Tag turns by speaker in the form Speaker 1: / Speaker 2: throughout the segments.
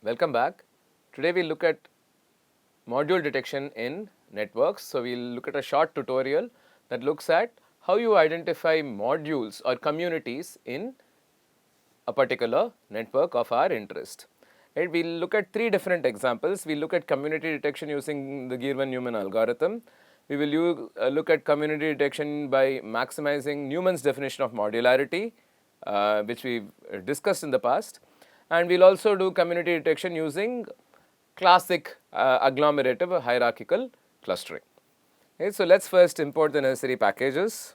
Speaker 1: Welcome back. Today we look at module detection in networks. So we'll look at a short tutorial that looks at how you identify modules or communities in a particular network of our interest. Right? We'll look at three different examples. We'll look at community detection using the Girvan Newman algorithm. We will look at community detection by maximizing Newman's definition of modularity, which we've discussed in the past. And we'll also do community detection using classic agglomerative hierarchical clustering. Okay, so let's first import the necessary packages.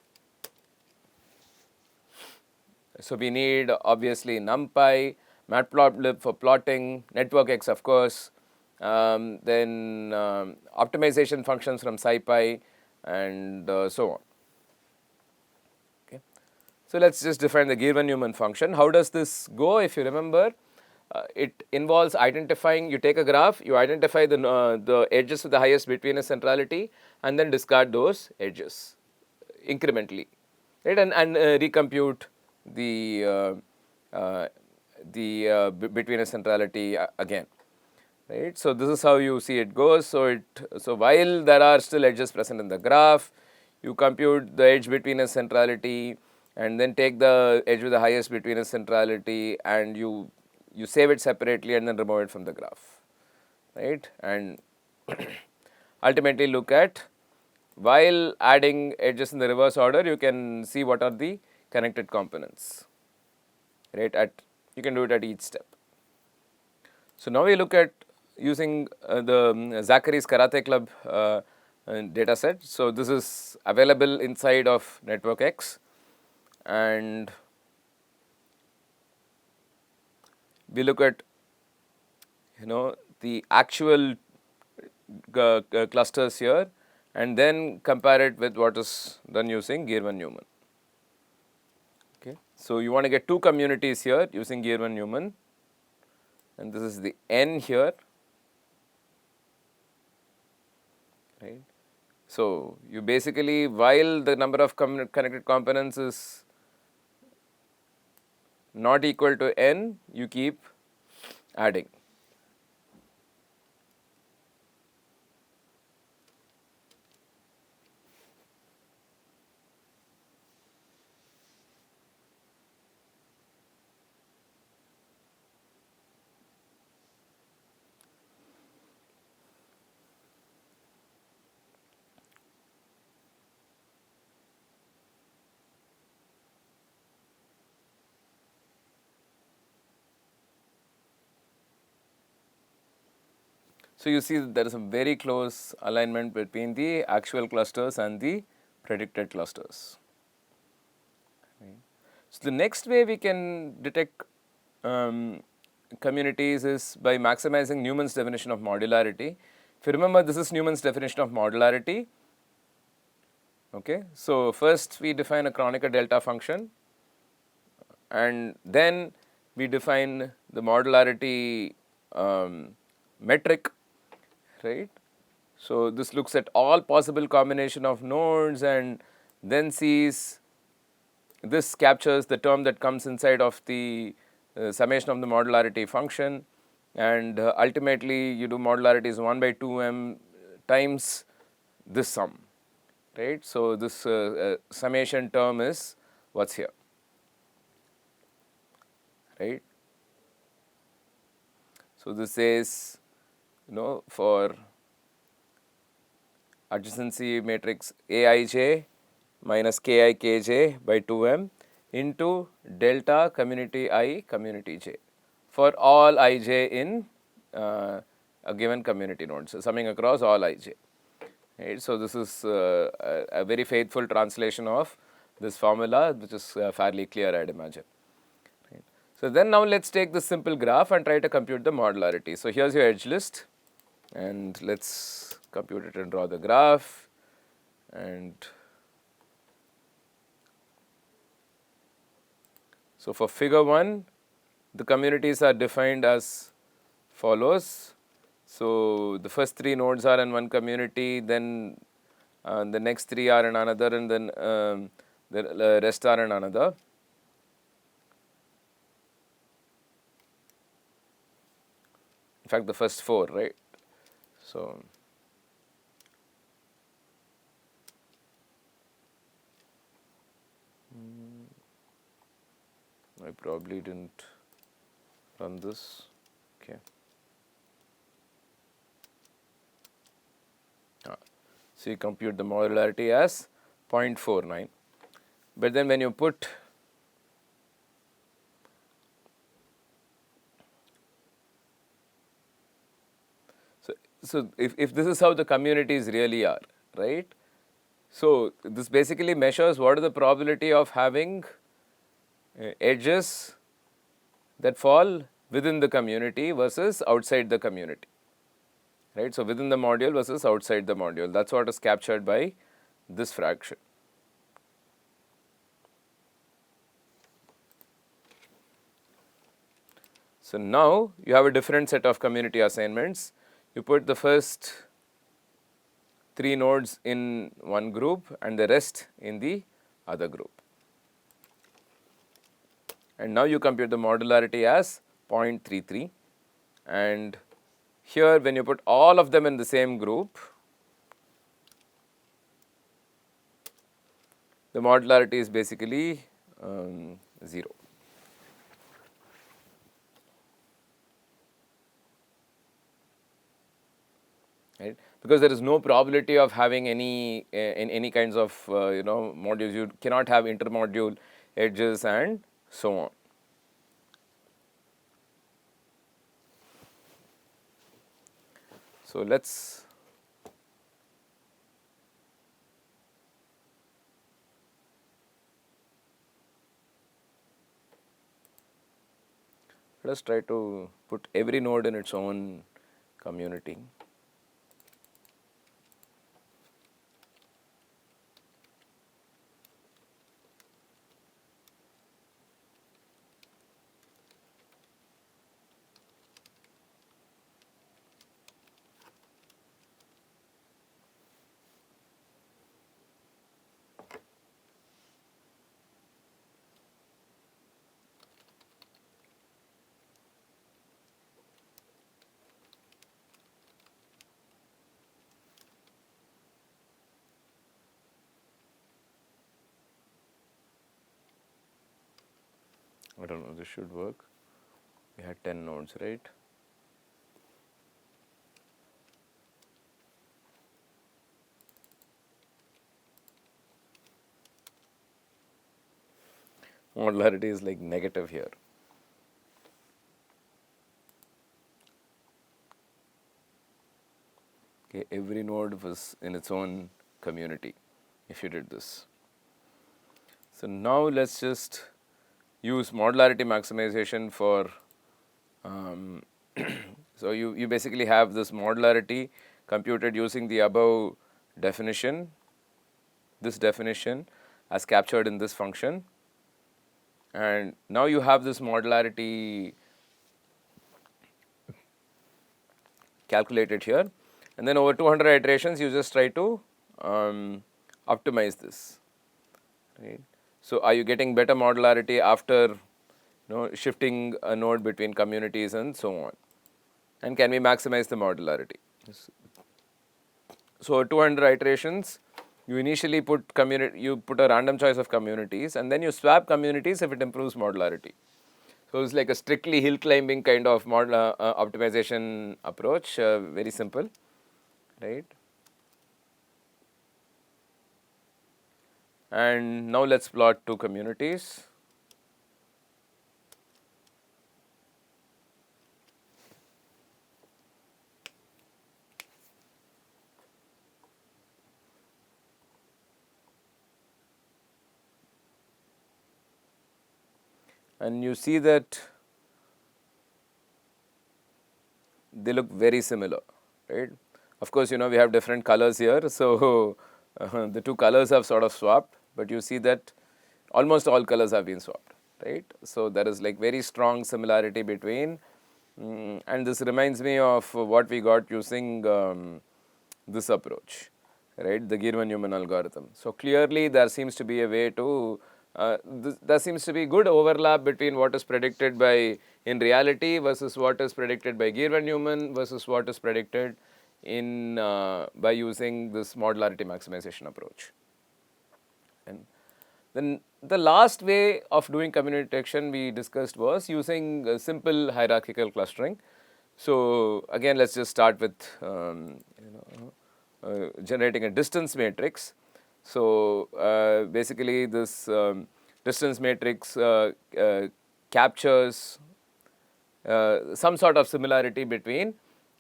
Speaker 1: So we need obviously NumPy, matplotlib for plotting, networkx of course, then optimization functions from SciPy and so on. Okay. So let's just define the Girvan Newman function. How does this go? If you remember, it involves identifying, you take a graph, you identify the edges with the highest betweenness centrality and then discard those edges incrementally, right, and recompute the betweenness centrality again, right. So this is how you see it goes. So while there are still edges present in the graph, you compute the edge betweenness centrality and then take the edge with the highest betweenness centrality and you save it separately and then remove it from the graph, right, and ultimately look at, while adding edges in the reverse order, you can see what are the connected components, right, you can do it at each step. So now we look at using the Zacharys Karate Club data set. So this is available inside of networkx, and we look at the actual clusters here and then compare it with what is done using Girvan Newman. Okay. So you want to get two communities here using Girvan Newman, and this is the n here, right. So you basically, while the number of connected components is not equal to n, you keep adding. So you see that there is a very close alignment between the actual clusters and the predicted clusters. Right. So the next way we can detect communities is by maximizing Newman's definition of modularity. If you remember, this is Newman's definition of modularity. Okay. So first we define a Kronecker delta function, and then we define the modularity metric, right. So this looks at all possible combination of nodes and then sees, this captures the term that comes inside of the summation of the modularity function, and ultimately you do modularity is 1 by 2m times this sum, right. So this summation term is what's here, right. So this says, for adjacency matrix Aij minus Ki Kj by 2m into delta community I community j for all Ij in a given community node, so summing across all Ij. Right. So this is a very faithful translation of this formula, which is fairly clear, I'd imagine. Right. So then now let's take this simple graph and try to compute the modularity. So here's your edge list, and let's compute it and draw the graph. And so for figure 1, the communities are defined as follows. So the first 3 nodes are in one community, then the next 3 are in another, and then the rest are in another. fact the first 4, right? So I probably didn't run this. Okay. So you compute the modularity as 0.49. But then when you put so if this is how the communities really are, right? So this basically measures what is the probability of having edges that fall within the community versus outside the community, right? So within the module versus outside the module. That's what is captured by this fraction. So now you have a different set of community assignments. You put the first 3 nodes in one group and the rest in the other group. And now you compute the modularity as 0.33, and here when you put all of them in the same group, the modularity is basically 0. Right? Because there is no probability of having any in any kinds of modules. You cannot have intermodule edges and so on. So let's try to put every node in its own community. I don't know, this should work. We had 10 nodes, right? Modularity is like negative here. Okay, every node was in its own community if you did this. So now let's just use modularity maximization for so you basically have this modularity computed using the above definition, this definition as captured in this function, and now you have this modularity calculated here, and then over 200 iterations you just try to optimize this, right? So are you getting better modularity after shifting a node between communities and so on, and can we maximize the modularity? So 200 iterations, you initially put you put a random choice of communities, and then you swap communities if it improves modularity. So it's like a strictly hill climbing kind of optimization approach, very simple, right? And now let's plot 2 communities. And you see that they look very similar, right? Of course, we have different colors here, so the 2 colors have sort of swapped, but you see that almost all colors have been swapped, right? So there is like very strong similarity between, and this reminds me of what we got using this approach, right? The Girvan Newman algorithm. So clearly there seems to be a way to There seems to be good overlap between what is predicted by in reality versus what is predicted by Girvan Newman versus what is predicted in by using this modularity maximization approach. And then the last way of doing community detection we discussed was using simple hierarchical clustering. So again, let's just start with generating a distance matrix. So basically, this distance matrix captures some sort of similarity between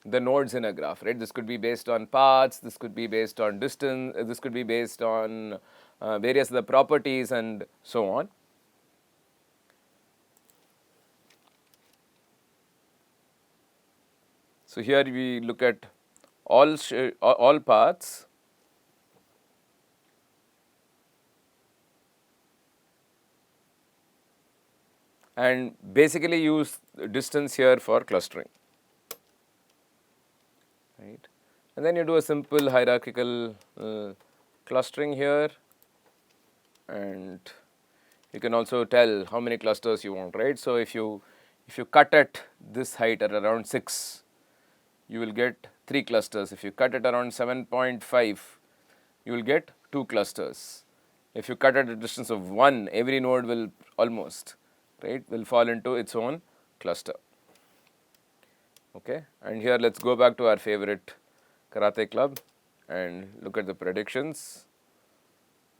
Speaker 1: the nodes in a graph, right? This could be based on paths, this could be based on distance, this could be based on various other properties and so on. So here we look at all paths and basically use distance here for clustering, right? And then you do a simple hierarchical clustering here, and you can also tell how many clusters you want, right? So if you cut at this height at around 6, you will get 3 clusters. If you cut it around 7.5, you will get 2 clusters. If you cut at a distance of 1, every node will almost, right, will fall into its own cluster. Okay, and here let's go back to our favorite Karate Club and look at the predictions.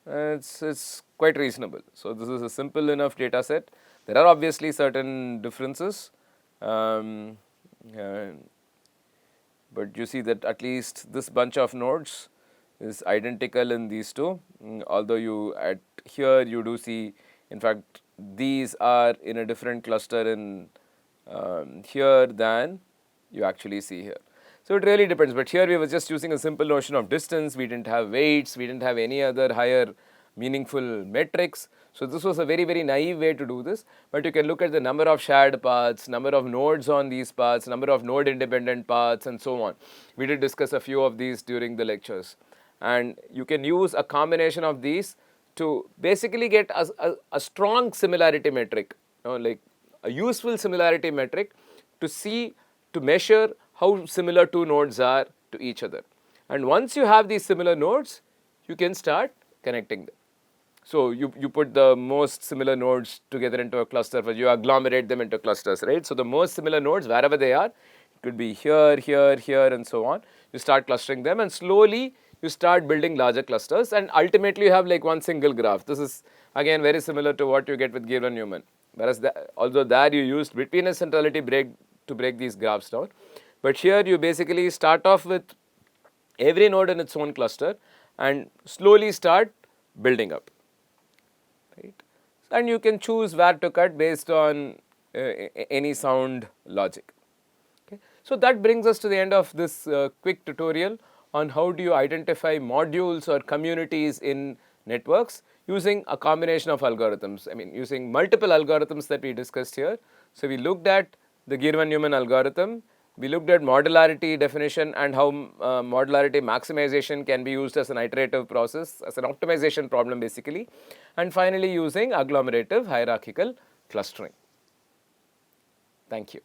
Speaker 1: It's quite reasonable. So this is a simple enough data set. There are obviously certain differences, but you see that at least this bunch of nodes is identical in these two. Although you at here you do see, in fact, these are in a different cluster in here than you actually see here. So it really depends, but here we were just using a simple notion of distance. We didn't have weights, we didn't have any other higher meaningful metrics. So this was a very, very naive way to do this, but you can look at the number of shared paths, number of nodes on these paths, number of node independent paths and so on. We did discuss a few of these during the lectures, and you can use a combination of these to basically get a strong similarity metric, like a useful similarity metric to see, to measure how similar two nodes are to each other. And once you have these similar nodes, you can start connecting them. So you put the most similar nodes together into a cluster, but you agglomerate them into clusters, right? So the most similar nodes, wherever they are, it could be here, here, here, and so on. You start clustering them, and slowly you start building larger clusters, and ultimately you have like one single graph. This is again very similar to what you get with Girvan Newman. Whereas although there you used betweenness centrality to break these graphs down, but here you basically start off with every node in its own cluster and slowly start building up, right? And you can choose where to cut based on any sound logic. Okay. So that brings us to the end of this quick tutorial on how do you identify modules or communities in networks using a combination of algorithms. I mean, using multiple algorithms that we discussed here. So we looked at the Girvan Newman algorithm. We looked at modularity definition and how modularity maximization can be used as an iterative process, as an optimization problem basically, and finally using agglomerative hierarchical clustering. Thank you.